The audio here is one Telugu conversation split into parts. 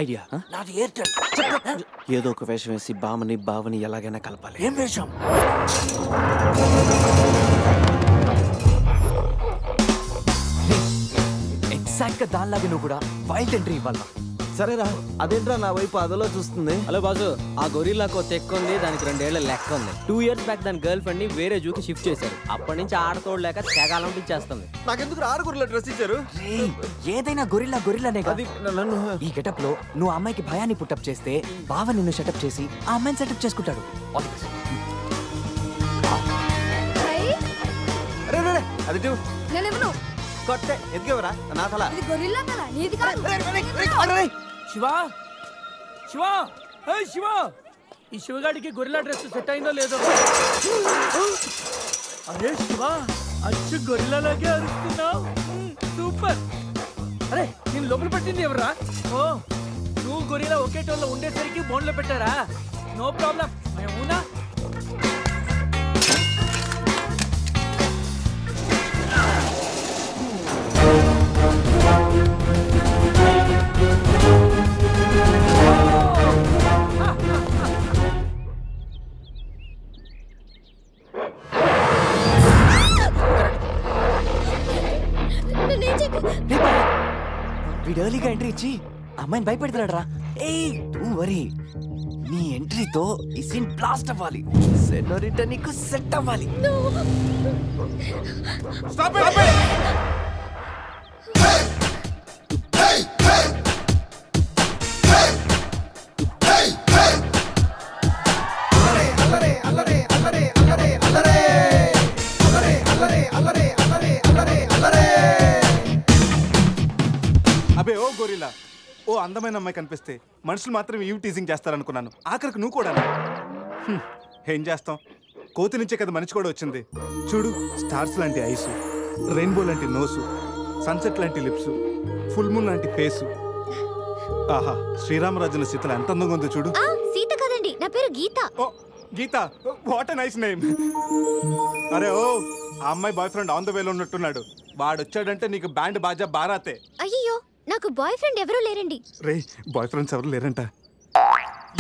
ఐడియా. నాది ఎయిర్టెల్. ఏదో ఒక వేషం వేసి బావని ఎలాగైనా కలపాలి. ఏం వేషం? ఎగ్జాక్ట్ గా దానిలాగా నువ్వు కూడా వైల్డ్ ఎంట్రీ ఇవ్వాలా? సరేరా, అదేంట్రా నా వైపు అదలో చూస్తుంది? హలో బాసు, ఆ గొరిల్లాకు తెక్క ఉంది, దానికి 2 ఏళ్ల లెక్క ఉంది. 2 years బ్యాక్ దాని గర్ల్ ఫ్రెండ్ ని వేరే జూకి షిఫ్ట్ చేశారు. అప్పటి నుంచి ఆడతోడలేక తెగాలంటించేస్తుంది. నాకెందుకు 6 గొర్రెల డ్రెస్ ఇచ్చారు? ఏదైనా గొరిల్లానే అది నన్ను ఈ గెటప్ లో నువ్వు అమ్మాయికి భయాన్ని పుట్టప్ చేస్తే బావ నిన్ను సెటప్ చేసి ఆ అమ్మాయిని సెటప్ చేసుకుంటాడు. అది కొట్టే ఎదిగేవరా నా తల. శివా శివా శివా, ఈ శివగాడికి గొరిల్లా డ్రెస్ సెట్ అయిందో లేదో. అరే శివా, అచ్చు గొరిల్లాలాగే అరుస్తున్నావు. సూపర్. అరే నేను లోపల పట్టింది ఎవరా? ఓ, నువ్వు గొరిల్లా ఒకే టోన్లో ఉండేసరికి బోన్లో పెట్టారా? నో ప్రాబ్లం, మేమునా. వీడు ఎర్లీగా ఎంట్రీ ఇచ్చి అమ్మాయిని భయపెడతాడు రా. వరీ, నీ ఎంట్రీతో ఈ సీన్ బ్లాస్ట్ అవ్వాలి. సెనోరిటా నీకు సెట్ అవ్వాలి. అబే ఓ గొరిల్లా, ఓ అందమైన అమ్మాయి కనిపిస్తే మనుషులు మాత్రం ఈవ్ టీజింగ్ చేస్తారనుకున్నాను. ఆఖరికి నువ్వు కూడా. ఏం చేస్తాం, కోతి నుంచే కదా మనిషి కూడా వచ్చింది. చూడు, స్టార్స్ లాంటి ఐసు, రెయిన్బో లాంటి నోసు, సన్సెట్ లాంటి లిప్స్, ఫుల్ మూన్ లాంటి ఫేసు. ఆహా, శ్రీరామరాజుల సీతలు ఎంత అందంగా ఉందో చూడు. సీత కదండి, నా పేరు గీత. ఓ గీత, వాట్ ఎ నైస్ నేమ్. అరే ఓ, ఆ అమ్మాయి బాయ్ ఫ్రెండ్ ఆన్ ద వేలో ఉన్నట్టున్నాడు. వాడు వచ్చాడంటే నీకు బ్యాండ్ బాజా బారాతే. అయ్యో, నాకు బాయ్ ఫ్రెండ్ ఎవరూ లేరండి. రే, బాయ్ ఫ్రెండ్స్ ఎవరు లేరంట.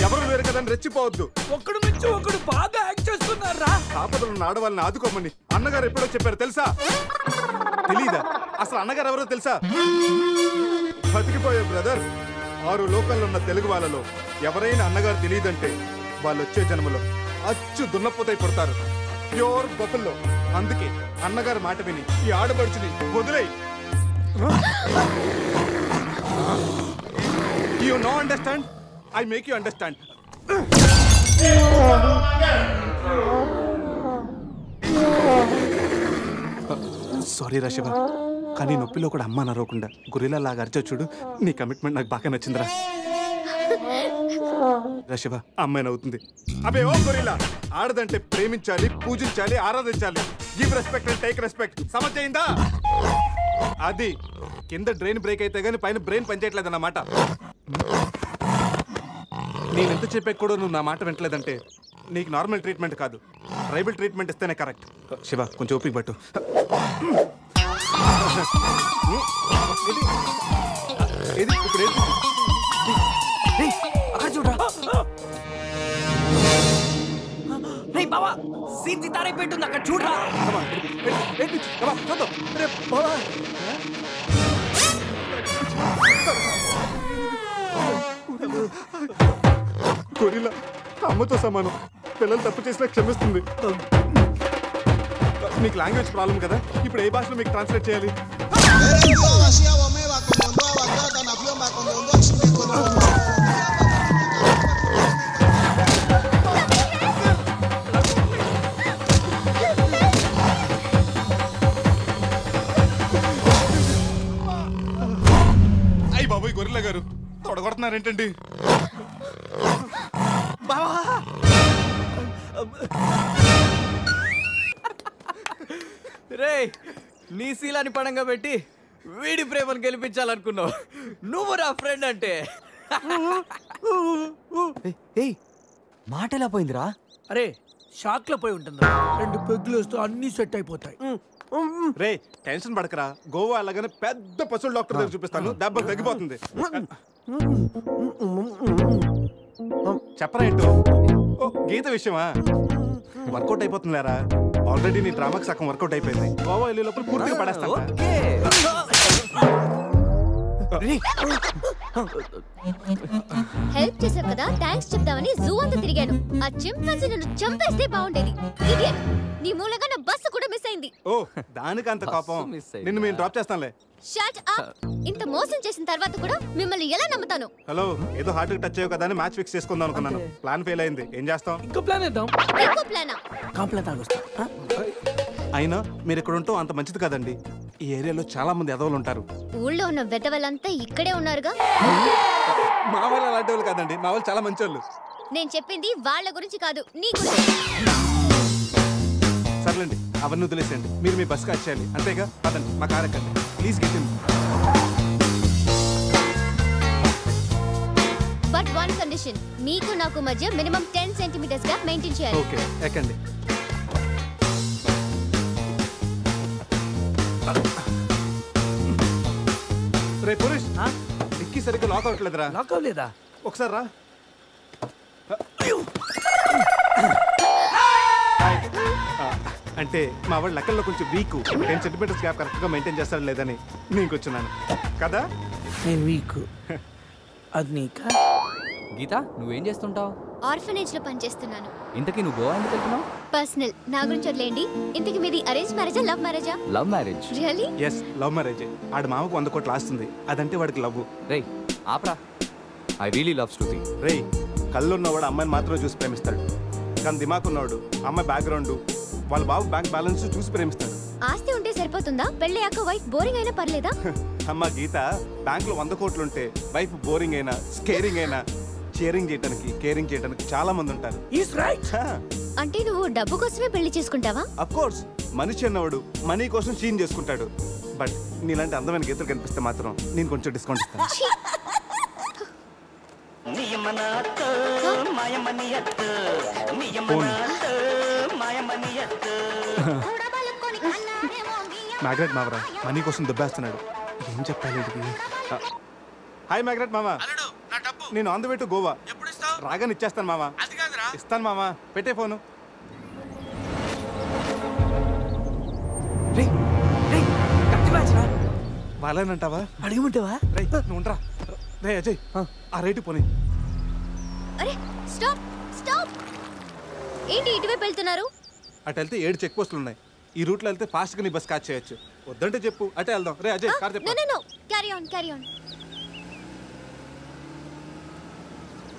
ఎవరు లేరు కదా రెచ్చిపోవద్దు. ఒక్కడు నుంచి ఒకడు బాగా యాక్ట్ చేస్తున్నారా? ఆపదలు ఉన్న ఆడవాళ్ళని ఆదుకోమని అన్నగారు ఎప్పుడో చెప్పారు తెలుసా? తెలీదా? అసలు అన్నగారు ఎవరో తెలుసా? బతికిపోయే బ్రదర్. 6 లోకల్లో ఉన్న తెలుగు వాళ్ళలో ఎవరైనా అన్నగారు తెలియదంటే వాళ్ళు వచ్చే జన్మలో అచ్చు దున్నపోతై పుడతారు. ప్యూర్ బఫల్లో. అందుకే అన్నగారు మాట విని ఈ ఆడబడుచుని వదిలేయి. You no understand? I make you understand. Sorry రా శివ, కానీ నొప్పిలో కూడా అమ్మ నరవకుండా గొరిల్లా లాగా అరిచా చూడు. నీ కమిట్మెంట్ నాకు బాగా నచ్చిందిరా. శివ, అమ్మాయి నవ్వుతుంది. అబే ఓ గొరిల్లా, ఆడదంటే ప్రేమించాలి, పూజించాలి, ఆరాధించాలి. Give respect and take respect. సమర్థమైందా? అది కింద డ్రైన్ బ్రేక్ అయితే గానీ పైన బ్రెయిన్ పనిచేయట్లేదు అన్నమాట. నేను ఎంత చెప్పే కూడా నువ్వు నా మాట వింటలేదంటే నీకు నార్మల్ ట్రీట్మెంట్ కాదు, ట్రైబల్ ట్రీట్మెంట్ ఇస్తేనే కరెక్ట్. శివ, కొంచెం ఓపిక పట్టు. అక్కడ చూడరా. బావా, సీన్ సితారే పెట్టుంది అక్కడ చూడరా. గొరిల్లా అమ్మతో సమానం. పిల్లలు తప్పు చేసినా క్షమిస్తుంది. మీకు లాంగ్వేజ్ ప్రాబ్లం కదా, ఇప్పుడు ఏ భాషలో మీకు ట్రాన్స్లేట్ చేయాలి? అయ్యి బాబోయ్, గొరిల్లా గారు తొడగొడుతున్నారేంటండి? రే, నీ శీలాన్ని పడంగా పెట్టి వీడి ప్రేమను గెలిపించాలనుకున్నావు. నువ్వు నా ఫ్రెండ్ అంటే. మాట ఎలా పోయిందిరా? అరే, షాక్ లో పోయి ఉంటుంది. 2 పెగ్గులు వస్తూ అన్ని సెట్ అయిపోతాయి. రే, టెన్షన్ పడకరా. గోవా అలాగనే పెద్ద పశువుల డాక్టర్ దగ్గర చూపిస్తాను, దెబ్బ తగ్గిపోతుంది. చెప్పరా ఏంటో ఓ గీత విషయమా వర్కౌట్ అయిపోతుందిలేరా ఆల్రెడీ నీ డ్రామాకి సగం వర్కౌట్ అయిపోయింది గోవా వెళ్ళే లోపల పూర్తిగా పడేస్తా హెల్ప్ చేసావు కదా థ్యాంక్స్ చెప్దామని జూ అంతా తిరిగాను. ఆ చింపాంజీ నన్ను చంపేస్తే బాగుండేది. ఇడియట్, నీ మూలంగా నా బస్సు కూడా మిస్ అయింది. ఓ దానికి అంత కోపం. నిన్ను మేము డ్రాప్ చేస్తాంలే. Shut up. ఇంత మోసం చేసిన తర్వాత కూడా మిమ్మల్ని ఎలా నమ్ముతాను? హలో ఏదో హార్ట్ టచ్ అయ్యో కదా అని మ్యాచ్ ఫిక్స్ చేసుకుందాం అనుకున్నాను. ప్లాన్ ఫెయిల్ అయింది. ఏం చేస్తాం? ఇంకో ప్లాన్ వేద్దాం. ఇంకో ప్లానా? కాంప్లైంట్ తాగొస్తా. అయినా మీరు ఇక్కడ ఉంటాం అంత మంచిది కదండి. ఈ ఏరియాలో చాలా మంది ఎదవలు ఉంటారు. ఊళ్ళో ఉన్న వెధవలంతా ఇక్కడే ఉన్నారుగా. మా వాళ్ళు అలాంటి వాళ్ళు కాదండి, మా వాళ్ళు చాలా మంచి వాళ్ళు. నేను చెప్పింది వాళ్ళ గురించి కాదు, నీ గురించి. సర్లేండి అవన్నీ వదిలేసేయండి. మీరు మీ బస్కి వచ్చేయాలి అంతేగా. పదండి మా కార్ ఎక్కండి please. Get in. But one condition, మీకు నాకు మధ్య మినిమం 10 సెంటీమీటర్స్ గా మెయింటైన్ చేయాలి. ఓకే ఎక్కండి. రే పురుష్, డిక్కీ సరిగ్గా లాక్ అవ్వట్లేదురా. లాక్ అవ్వలేదా? ఒకసారి రా. అంటే మా వాడు లెక్కల్లో కొంచెం వీక్. 10 సెంటీమీటర్స్ గ్యాప్ కరెక్ట్గా మెయింటైన్ చేస్తాడు లేదని నేను వచ్చున్నాను కదా. నేను వీక్. అది నీకా? గీత నువ్వేం చేస్తుంటావు? ఆర్ఫనేజ్ లో పనిచేస్తున్నాను. ఇంతకీ నువ్వు గోవా ఎందుకు వెళ్తున్నావు? పర్సనల్, నా గురించి వదిలేండి. ఇంతకీ మీది అరేంజ్ మ్యారేజా లవ్ మ్యారేజా? Love marriage. Really? Yes love marriage. ఆడు మామకు 100 కోట్లు ఆస్తుంది. అదంటే వాడికి లవ్. రే ఆపరా. I really love Shruti. రే కళ్ళున్నవాడు అమ్మాయిని మాత్రమే చూసి ప్రేమిస్తాడు. కానీ దిమాక్ ఉన్నవాడు అమ్మాయి బ్యాక్గ్రౌండ్ వాళ్ళ బాబు బ్యాంక్ బ్యాలెన్స్ చూసి ప్రేమిస్తాడు. ఆస్తి ఉంటే సరిపోతుందా? పెళ్ళయ్యాక వైఫ్ బోరింగ్ అయినా పర్లేదా? అమ్మ గీత, బ్యాంక్ లో 100 కోట్లు ఉంటే వైఫ్ బోరింగ్ అయినా స్కేరింగ్ అయినా షేరింగ్ చేయడానికి కేరింగ్ చేయడానికి చాలా మంది ఉంటారు. Is right. అంటే నువ్వు డబ్బు కోసమే పెళ్లి చేసుకుంటావా? అఫ్ కోర్స్ మనిషి అన్నవాడు మనీ కోసం చీన్ చేసుకుంటాడు. బట్ నీలాంటి అందమైన గీతలు కనిపిస్తే మాత్రం నేను కొంచెం డిస్కౌంట్ ఇస్తాను. ఛీ! మ్యాగ్రెట్ మావరా మనీ కోసం దుబ్బేస్తున్నాడు. ఏం చెప్పాలి వీడికి? హాయ్ మ్యాగ్రెట్ మామ, నేను on the way to Goa. రాగానే ఇచ్చేస్తాను మామ. ఇస్తాను మామ, పెట్టే ఫోను. వాళ్ళేనంటావా? అడగమంటావా? రే నువ్వు ఉండరా. రే అజయ్ ఆ రేటు పోనీ. అరే స్టాప్ స్టాప్. ఏంటి ఇటువైపు వెళ్తున్నారు? అటు వెళ్తే 7 చెక్ పోస్టులు ఉన్నాయి. ఈ రూట్లో వెళ్తే ఫాస్ట్గా నీ బస్ క్యాచ్ చేయొచ్చు. వద్దంటే చెప్పు అటే వెళ్దాం. రే అజయ్ కార్ చెప్పు. No carry on carry on.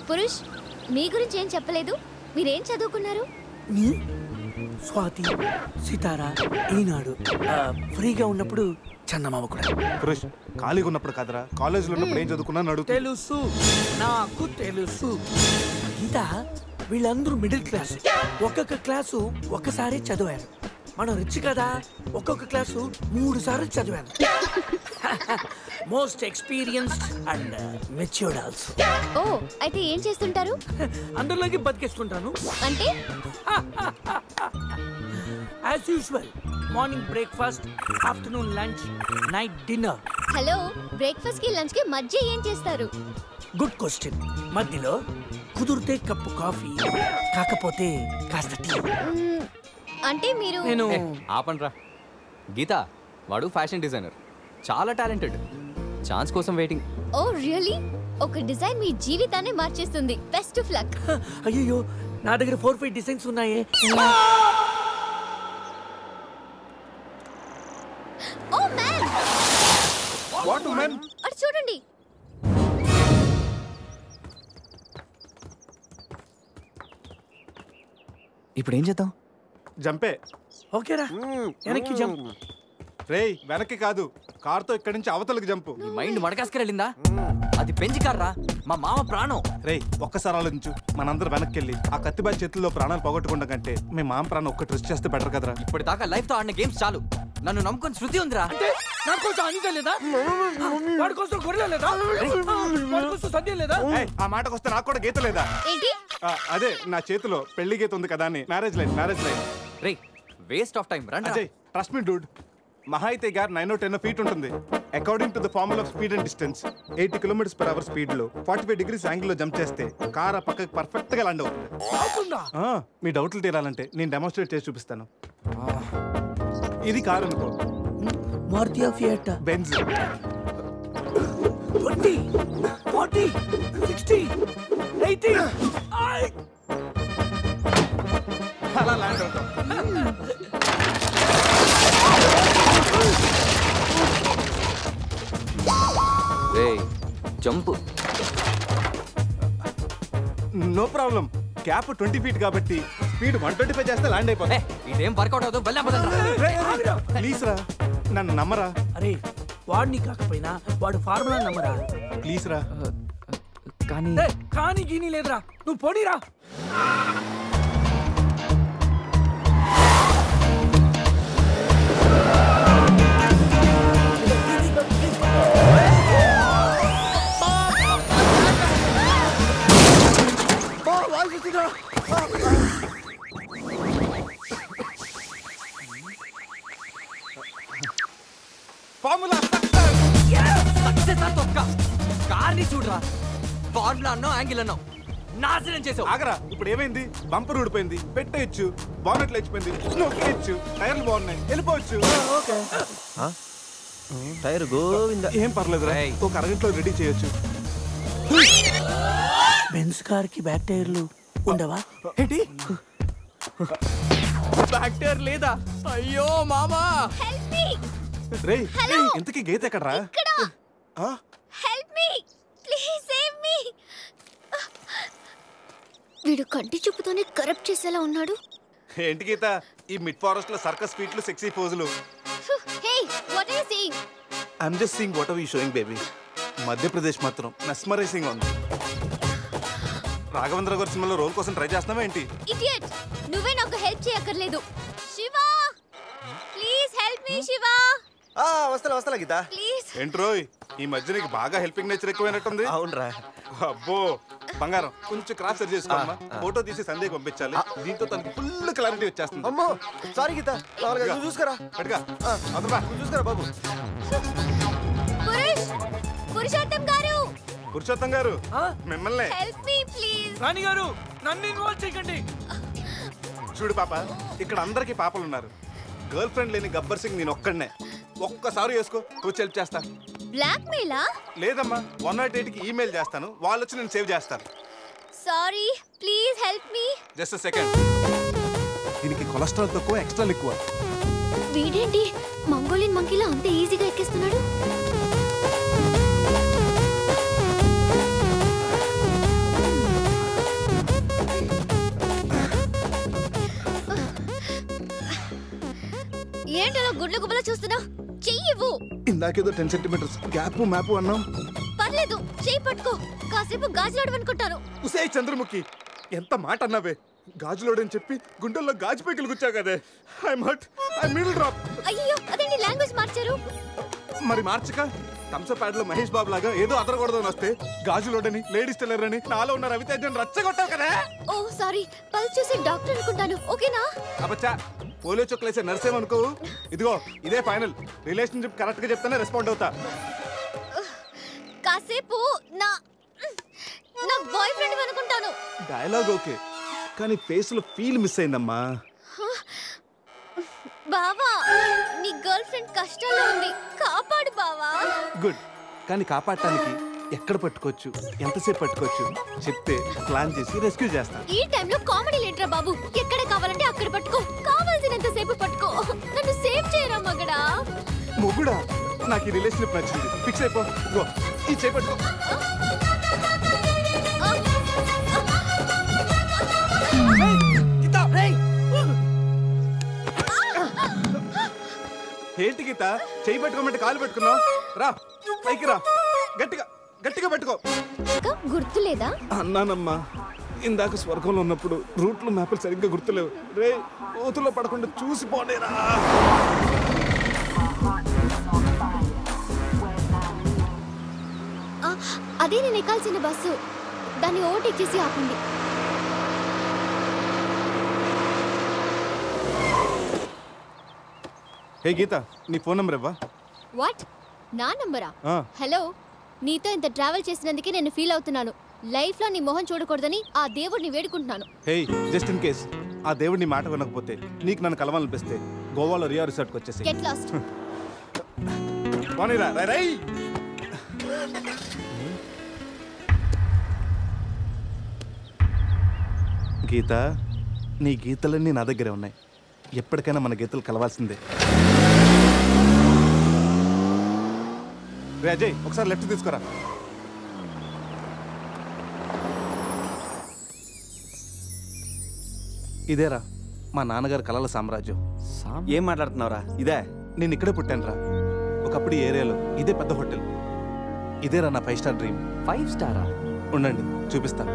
Purush, మీ గురించి ఏం చెప్పలేదు. మీరేం చదువుకున్నారు? స్వాతి, సితారా, ఈనాడు. ఫ్రీగా ఉన్నప్పుడు చందమామ కూడా. పురుష్ ఖాళీగా ఉన్నప్పుడు కాదరా, కాలేజీలో ఉన్నప్పుడు ఏం చదువుకున్నాను అడుగు. తెలుసు, నాకు తెలుసు. గీత, వీళ్ళందరూ మిడిల్ క్లాస్. ఒక్కొక్క క్లాసు ఒకసారి చదివారు. మనం రిచ్ కదా, ఒక్కొక్క క్లాసు 3 సార్లు చదివాను. Most experienced and matured also. ఓ, అయితే ఏం చేస్తుంటారు? అందరిలోకి బతికేసుకుంటాను. అంటే as usual, morning breakfast, afternoon lunch, night dinner. Hello, breakfast కి లంచ్ కి మధ్య ఏం చేస్తారు? Good question. మధ్యలో కుదిరితే కప్పు కాఫీ, కాకపోతే కాస్త టీ. అంటే మీరు నేను ఆపండ్రా. గీత వాడు ఫ్యాషన్ డిజైనర్, చాలా టాలెంటెడ్. ఛాన్స్ కోసం వెయిటింగ్. ఓ రియల్లీ? ఒక డిజైన్ మీ జీవితాన్ని మార్చేస్తుంది. Best of luck. అయ్యో, నా దగ్గర 4-5 డిజైన్స్ ఉన్నాయే. Oh man, what man? అటు చూడండి. ఇప్పుడు ఏం చేద్దాం? జంపే. ఓకేరా, వెనక్కి జంప్. రేయ్ వెనక్కి కాదు, కార్తో ఇక్కడి నుంచి అవతలకి జంపు. నీ మైండ్ మడకాసుకెళ్ళిందా? అది పెంచి కార్రా, మా మామ ప్రాణం. రేయ్ ఒక్కసారి ఆలోచించు. మనందరం వెనక్కి వెళ్ళి ఆ కత్తిబాయి చేతుల్లో ప్రాణాలు పోగొట్టుకుంటాం కంటే మీ మామ ప్రాణం ఒక్కటి రిస్క్ చేస్తే బెటర్ కదరా. ఇప్పటిదాకా లైఫ్ తో ఆడిన గేమ్స్ చాలు. నన్ను నమ్ముకొని శృతి ఉందిరా. అంటే నా కోసం అనిత లేదా? వాడి కోసం గొర్రె లేదా? వాడి కోసం సద్య లేదా? ఏయ్, ఆ మాటకు వస్తే నాకు కూడా గీత లేదా? ఏంటి? అదే నా చేతిలో పెళ్లి గీత ఉంది కదా అని. Marriage line. రే వేస్ట్ ఆఫ్ టైం. రండి. Ajay trust me dude. మహా అయితే గారు 9 or 10 ఫీట్ ఉంటుంది. According to the formula of speed and distance 80 km/h speed లో 45 degrees యాంగిల్ లో జంప్ చేస్తే కార్ ఆ పక్కకి పర్ఫెక్ట్ గా ల్యాండ్ అవుతుంది. మీ డౌట్లు తీరాలంటే నేను డెమోన్స్ట్రేట్ చేసి చూపిస్తాను. ఇది కార్ అనుకో, మారుతి ఫియట్, బెంజ్. 20, 40, 60, 80. అలా ల్యాండ్ అవుతాం. Jump no problem. Cap 20 feet కాబట్టి స్పీడ్ 125 చేస్తే ల్యాండ్ అయిపోతుంది. ఇదేం వర్కౌట్ అవుతుంది. ప్లీజ్ రా, నన్ను నమ్మరా. అరే వాడిని కాకపోయినా వాడు ఫార్ములా నమ్మరా. ప్లీజ్ రా. కానీ గీనీ లేదురా, నువ్వు పోనీరా. ఫార్ములా కార్ని చూడరా, ఫార్ములా అన్నావు, యాంగిల్ అన్నావు, నాశనం చేసావు. ఆగరా, ఇప్పుడు ఏమైంది? బంపర్ ఊడిపోయింది, పెట్టేయచ్చు. బానెట్ లేచిపోయింది, నొక్కేయచ్చు. టైర్లు బాగున్నాయి, వెళ్ళిపోవచ్చు. టైర్ గోవింద. ఏం పర్లేదు, ఒక అరగంటలో రెడీ చేయొచ్చు. బెంజ్ కార్ కి బ్యాక్ టైర్లు ఉండవా ఏంటి? బ్యాక్ టైర్ లేదా? అయ్యో మామా. Help me. రేయ్, ఇంతకీ గీత ఎక్కడరా? ఇక్కడ. Help me please, save me. వీడు కంటి చూపుతోనే కరప్ట్ చేసేలా ఉన్నాడు. ఏంటి గీత ఈ మిడ్ ఫారెస్ట్ లో సర్కస్ ఫీట్లు, సెక్సీ పోజులు? Hey what are you saying? I'm just seeing what are you showing baby. Madhya Pradesh మాత్రం మెస్మరైజింగ్ ఉంది. రాఘవేంద్ర గారి సినిమాలో రోల్ కోసం ట్రై చేస్తున్నావా ఏంటి? ఇడియట్, నువ్వే నాకు హెల్ప్ చేయక్కర్లేదు. Shiva please help me. Shiva వస్తా గీత. ప్లీజ్. ఏంట్రోయ్, ఈ మధ్య నీకు బాగా హెల్పింగ్ నేచర్ ఎక్కువైనట్టుంది. అవునరా. అబ్బో బంగారం, కొంచెం క్రాస్ సెర్చ్ చేసుకోమ్మా. ఫోటో తీసి సందేహం పంపించాలి. దీంతో తనకి ఫుల్ క్లారిటీ వచ్చేస్తుంది. అమ్మో సారీ గీత, చూసుకురా. పట్టుగా అదరా, చూసుకురా బాబు. పురుషోత్తం గారు. పురుషోత్తం గారు, మిమ్మల్ని. Help me please. రాణి గారు, నన్ను ఇన్వాల్వ్ చేయకండి. చూడు పాప, ఇక్కడ అందరికి పాపలు ఉన్నారు. గర్ల్ ఫ్రెండ్ లేని గబ్బర్ సింగ్ నేను ఒక్కడనే. ఒక్కసారి వేసుకో, వచ్చి హెల్ప్ చేస్తా. బ్లాక్ మెయిలా? లేదమ్మా, 108కి ఈమెయిల్ చేస్తాను, వాళ్ళు వచ్చి నేను సేవ్ చేస్తాను. Sorry please help me. Just second. దీనికి కొలెస్ట్రాల్ తక్కువ, ఎక్స్ట్రా ఎక్కువ. వీడేంటి మంగోలియన్ మంకీలా అంత ఈజీగా ఎక్కేస్తున్నాడు? ఏంటో గుడ్ల గుబల చూస్తున్నా? చెయ్యివ్వు. ఇందాకేదో 10 centimeters గ్యాప్ మ్యాప్ అన్నాం. పర్లేదు, చెయ్యి పట్టుకో. కాసేపు గాజులాడు అనుకుంటాను. ఉసే చంద్రముఖి, ఎంత మాట అన్నావే. గాజులోడని చెప్పి గుండెల్లో గాజు పైకలు గుచ్చా కదే. I'm hurt, I middle drop. అయ్యో అదేంటి లాంగ్వేజ్ మార్చారు? మరి మార్చక థమ్సప్ ప్యాడ్ లో మహేష్ బాబు లాగా ఏదో అదరకూడదని వస్తే గాజులోడని, లేడీస్ టైలర్ అని, నాలో ఉన్న రవితేజన్ రచ్చగొట్టావు కదా. ఓ సారీ, పల్స్ చూసి డాక్టర్ అనుకుంటాను. ఓకేనా? అబ్బచ్చా, పోలియో చొక్కలేసే నర్సేమనుకో. ఇదిగో ఇదే ఫైనల్. రిలేషన్షిప్ కరెక్ట్ గా చెప్తానే రెస్పాండ్ అవుతా. కాసేపు నా బాయ్ ఫ్రెండ్ అనుకుంటాను. డైలాగ్ ఓకే, కానీ ఫేస్ లో ఫీల్ మిస్ అయిందమ్మా. బావా, నీ గర్ల్ ఫ్రెండ్ కష్టాల్లో ఉంది, కాపాడు బావా. గుడ్, కానీ కాపాడటానికి ఎక్కడ పట్టుకోవచ్చు, ఎంతసేపు పట్టుకోవచ్చు చెప్తే ప్లాన్ చేసి రెస్క్యూ చేస్తాను. ఈ టైంలో కామెడీ లేంట్రా బాబు. ఎక్కడ కావాలంటే అక్కడ పట్టుకో, కావాల్సినంత సేపు పట్టుకో. నన్ను సేవ్ చేయరా మగడా. మొగుడా, నాకు ఈ రిలేషన్షిప్ నచ్చింది. ఫిక్స్ అయిపో. ఇదిగో ఈ చేపట్టుకో. ఏంటి గీత, చెయ్యి పెట్టుకోమంటే కాలు పెట్టుకున్నావు? రా పైకి రా, గట్టిగా గట్టిగా పెట్టుకో. గుర్తులేదా? అన్నానమ్మా, ఇందాక స్వర్గంలో ఉన్నప్పుడు రూట్లు మ్యాప్లు సరిగ్గా గుర్తులేవు. రే కోతుల్లో పడకుండా చూసిపోనేరా. అదే నేను ఎక్కాల్సిన బస్సు. దాన్ని ఓవర్టేక్ చేసి ఆపండి. హే గీత, నీ ఫోన్ నెంబర్ ఇవ్వా. వాట్? నా నంబరా? ఆ. హలో, నీతో ఇంత ట్రావెల్ చేసినందుకే నేను ఫీల్ అవుతున్నాను. లైఫ్ లో నీ మొహం చూడకూడదని ఆ దేవుడిని వేడుకుంటున్నాను. హే, జస్ట్ ఇన్ కేస్ ఆ దేవుడి నీ మాట వినకపోతే నీకు నన్ను కలవాలనిపిస్తే గోవాలో రియా రిసార్ట్కి వచ్చేసి గెట్ లాస్ట్. గీత, నీ గీతలన్నీ నా దగ్గరే ఉన్నాయి. ఎప్పటికైనా మన గీతలు కలవాల్సిందే. రే అజయ్, ఒకసారి లెఫ్ట్ తీసుకురా. ఇదేరా మా నాన్నగారి కలల సామ్రాజ్యం. ఏం మాట్లాడుతున్నావురా? ఇదే నేను ఇక్కడే పుట్టానురా. ఒకప్పుడు ఈ ఏరియాలో ఇదే పెద్ద హోటల్. ఇదేరా నా 5 స్టార్ డ్రీమ్. 5 స్టారా? ఉండండి, చూపిస్తా.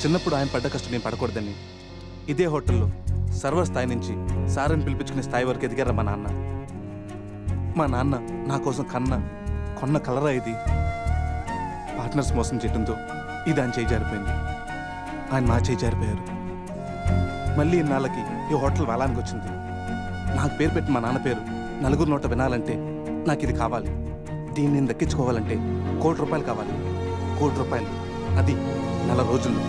చిన్నప్పుడు ఆయన పడ్డ కష్టం నేను పడకూడదని ఇదే హోటల్లో సర్వర్ స్థాయి నుంచి సారని పిలిపించుకునే స్థాయి వరకు ఎదిగారా మా నాన్న. మా నాన్న నా కోసం కొన్న కలరా ఇది. పార్ట్నర్స్ మోసం చేయడంతో ఇది ఆయన చేయి జారిపోయింది. ఆయన నా చేయి జారిపోయారు. మళ్ళీ ఇన్నాళ్ళకి ఈ హోటల్ వేలానికి వచ్చింది. నాకు పేరు పెట్టి మా నాన్న పేరు నలుగురు నోట వినాలంటే నాకు ఇది కావాలి. దీన్ని నేను దక్కించుకోవాలంటే ₹1,00,00,000 కావాలి. ₹1,00,00,000, అది 4 రోజుల్లో.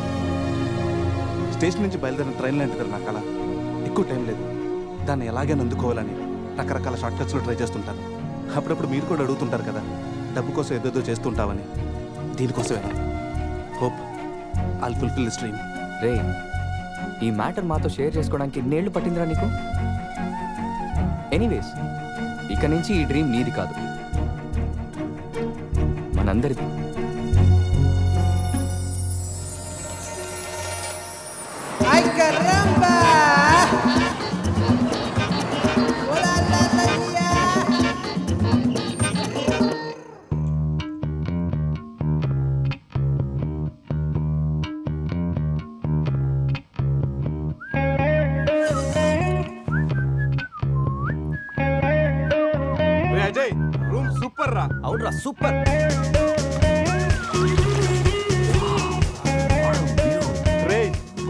స్టేషన్ నుంచి బయలుదేరిన ట్రైన్ లాంటిది నా కళ. ఎక్కువ టైం లేదు. దాన్ని ఎలాగైనా అందుకోవాలని రకరకాల షార్ట్ కట్స్లో ట్రై చేస్తుంటాను. అప్పుడప్పుడు మీరు కూడా అడుగుతుంటారు కదా, డబ్బు కోసం ఏదేదో చేస్తుంటావని. దీనికోసమేనా? Hope I'll fulfil this dream. రే, ఈ మ్యాటర్ మాతో షేర్ చేసుకోవడానికి ఎన్నేళ్ళు పట్టిందిరా నీకు? ఎనీవేస్, ఇక నుంచి ఈ డ్రీమ్ నీది కాదు, మనందరిది. ¡Ay, caramba! ¡Hola, la, la, la! Ajay, room super రా. అవునరా, సూపర్.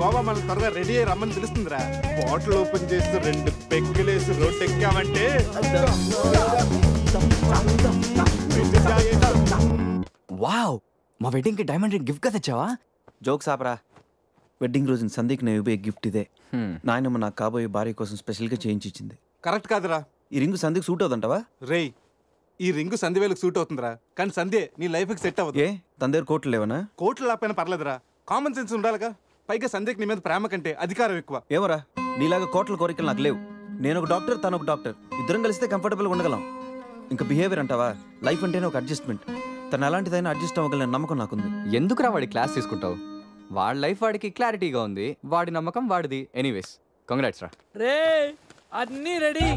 గోవా మన త్వరగా రెడీ అయ్యి రమ్మని తెలుస్తుందిరా. బాటిల్ ఓపెన్ చేసి 2 పెగ్గులేసి రోడ్ ఎక్కామంటే వావ్, మా వెడ్డింగ్ కి డైమండ్ రింగ్ గిఫ్ట్ గా తెచ్చావా? జోక్స్ ఆపరా. వెడ్డింగ్ రోజున సందీకి నేను ఇవ్వే గిఫ్ట్ ఇదే. నాయనమ్మ నాకు కాబోయే భార్య కోసం స్పెషల్గా చేయించి ఇచ్చింది. కరెక్ట్ కాదురా. ఈ రింగు సందీకి సూట్ అవుతుంటావా? రేయ్, ఈ రింగు సంధ్యవేలకు సూట్ అవుతుందిరా, కానీ సంధ్య నీ లైఫ్కి సెట్ అవ్వదు. ఏ తన దగ్గర కోట్లు లేవనా? కోట్లు లేకపోయినా పర్లేదురా, కామన్ సెన్స్ ఉండాలిగా. పైగా సంధ్యకి నీ మీద ప్రేమ కంటే అధికారం ఎక్కువ. ఏమరా, నీలాగా కోట్ల కోరికలు నాకు లేవు. నేను ఒక డాక్టర్, తను ఒక డాక్టర్. ఇద్దరం కలిస్తే కంఫర్టబుల్గా ఉండగలం. ఇంకా బిహేవియర్ అంటావా? లైఫ్ అంటేనే ఒక అడ్జస్ట్మెంట్. తను ఎలాంటిదైనా అడ్జస్ట్ అవ్వగల నమ్మకం నాకుంది. ఎందుకురా వాడి క్లాస్ తీసుకుంటావు? వాడి లైఫ్ వాడికి క్లారిటీగా ఉంది, వాడి నమ్మకం వాడిది. ఎనీవేస్, కంగ్రాట్స్ రా. రే, అన్నీ రెడీ.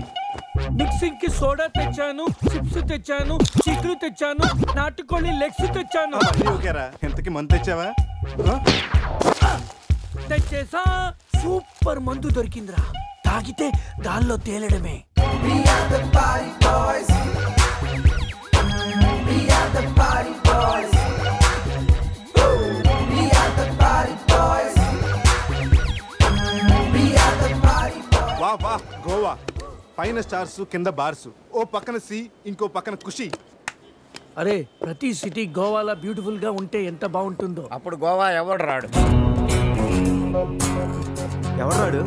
మిక్సింగ్ కి సోడా తెచ్చాను, చిప్స్ తెచ్చాను, చిక్కులు తెచ్చాను, నాటుకోళ్ళి లెగ్స్ తెచ్చాను. ఓకేరా, ఎంతకి మందు తెచ్చావా? తెచ్చేసా. సూపర్ మందు దొరికిందిరా, తాగితే దానిలో తేలడమే. వా వా, గోవా పైన స్టార్స్, కింద బార్స్. ఓ పక్కన సీ, ఇంకో పక్కన ఖుషి. అరే, ప్రతి సిటీ గోవాలో బ్యూటిఫుల్ గా ఉంటే ఎంత బాగుంటుందో. అప్పుడు గోవా ఎవడు రాడు. ఎవరు రాడు?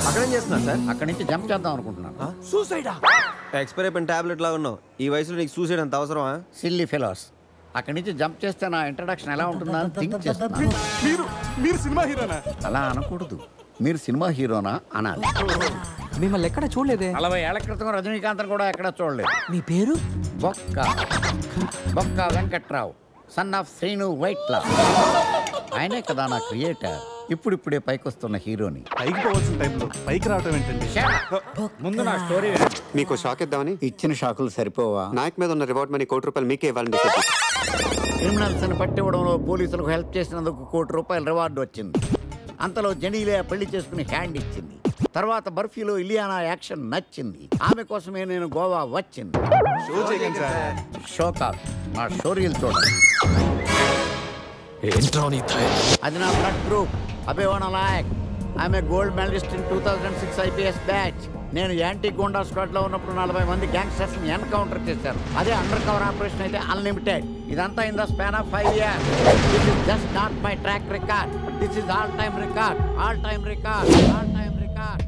అక్కడేం చేస్తున్నా సార్? అక్కడి నుంచి జంప్ చేద్దాం అనుకుంటున్నాను. సూసైడా? ఎక్స్పైర్ అయిపోయిన టాబ్లెట్ లాగా ఉన్నావు. ఈ వయసులో నీకు సూసైడ్ అంత అవసరమా? Silly fellows. అక్కడి నుంచి జంప్ చేస్తే నా ఇంట్రడక్షన్ ఎలా ఉంటుందా అని థింక్ చేస్తున్నాను. మీరు సినిమా హీరోనా? అలా అనకూడదు, మీరు సినిమా హీరోనా అనాలి. మిమ్మల్ని ఎక్కడ చూడలేదే. 40 ఏళ్ల క్రితం రజనీకాంత్ కూడా ఎక్కడ చూడలేదు. మీ పేరు? బొక్క వెంకట్రావు, సన్ ఆఫ్ శ్రీను వైట్లా. ఆయనే కదా నా క్రియేటర్. ఇప్పుడిప్పుడే పైకొస్తున్న హీరోని. పైకి పోవాల్సిన టైంలో పైకి రావటం ఏంటండి? ముందు నా స్టోరీ. మీకు షాక్ ఇద్దామని ఇచ్చిన షాకులు సరిపోవా? నాయక్ మీద ఉన్న రివార్డ్ మనీ ₹1,00,00,000 మీకే ఇవ్వాలని డిసైడ్ చేశాను. క్రిమినల్స్ని పట్టివ్వడంలో పోలీసులకు హెల్ప్ చేసినందుకు ₹1,00,00,000 రివార్డు వచ్చింది. అంతలో జెనీలియా పెళ్లి చేసుకుని హ్యాండ్ ఇచ్చింది. తర్వాత బర్ఫీలో ఇలియానా యాక్షన్ నచ్చింది. ఆమె కోసమే నేను గోవా వచ్చింది. షో చేయకండి సార్. షో కాదు, నా షోరీలు చూడండి. అది నా బ్లడ్ గ్రూప్, అభివాన లాయక్. ఆమె గోల్డ్ మెడలిస్ట్ ఇన్ 2006 IPS బ్యాచ్. నేను యాంటీ గోండా స్క్వాడ్ లో ఉన్నప్పుడు 40 మంది గ్యాంగ్స్టర్స్ ని ఎన్కౌంటర్ చేశారు. అదే అండర్ కవర్ ఆపరేషన్ అయితే అన్లిమిటెడ్. ఇదంతా in the span of 5 years. This is just not my track record. This is all time record. All time record. All time record.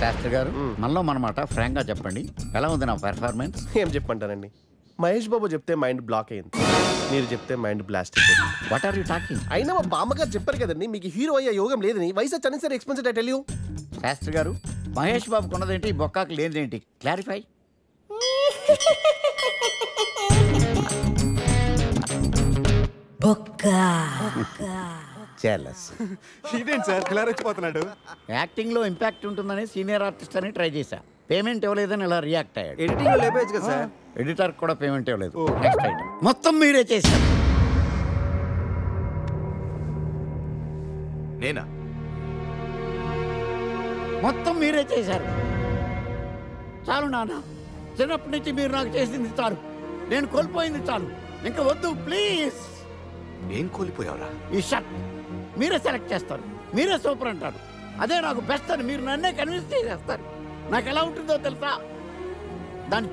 Shastri garu, మనలో మనమాట ఫ్రాంక్ గా చెప్పండి, ఎలా ఉంది నా పెర్ఫార్మెన్స్? ఏం చెప్పంటానండి, మహేష్ బాబు చెప్తే మైండ్ బ్లాక్ అయింది, మీరు చెప్తే మైండ్ బ్లాస్ట్ అయిపోయింది. What are you talking? అయినా మా బామ్మగారు చెప్పారు కదండి మీకు హీరో అయ్యే యోగం లేదని. వయసు వచ్చాను sir expensive tell you. Shastri garu, Mahesh బాబుకు ఉన్నదేంటి, బొక్కాకు లేనిదేంటి? క్లారిఫై. ఇదేంటి సార్ ఇలా వచ్చిపోతున్నాడు? యాక్టింగ్ లో ఇంపాక్ట్ ఉంటుందని సీనియర్ ఆర్టిస్ట్ అని ట్రై చేశా. పేమెంట్ ఇవ్వలేదని ఇలా రియాక్ట్ అయ్యాడు. ఎడిటింగ్ లో లేపేయచ్చు కదా సార్. ఎడిటర్ కూడా పేమెంట్ ఇవ్వలేదు. నెక్స్ట్ ఐటమ్ మొత్తం మీరే చేశారు. నేనా? మొత్తం మీరే చేశారు. చాలు నాన్న, చిన్నప్పటి నుంచి మీరు నాకు చేసింది చాలు. నేను కోల్పోయింది చాలు. ఇంకా వద్దు ప్లీజ్. ఏం కోల్పోయావురా? ఈ షర్ట్ మీరే సెలెక్ట్ చేస్తారు, మీరే సూపర్ అంటారు. అదే నాకు బెస్ట్ అని మీరు నన్నే కన్విన్స్ చేసేస్తారు. నాకు ఎలా ఉంటుందో తెలుసా?